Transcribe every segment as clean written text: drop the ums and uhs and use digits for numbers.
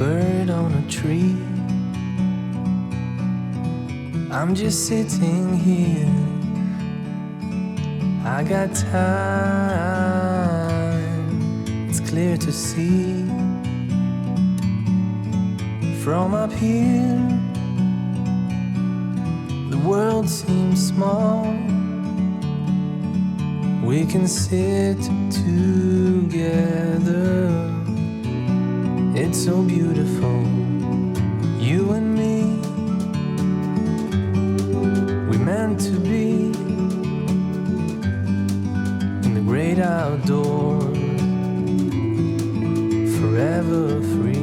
bird on a tree. I'm just sitting here. I got time, it's clear to see. From up here, the world seems small. We can sit together. It's so beautiful, you and me. We meant to be in the great outdoors, forever free.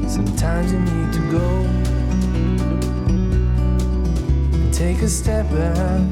Sometimes you need to go and take a step back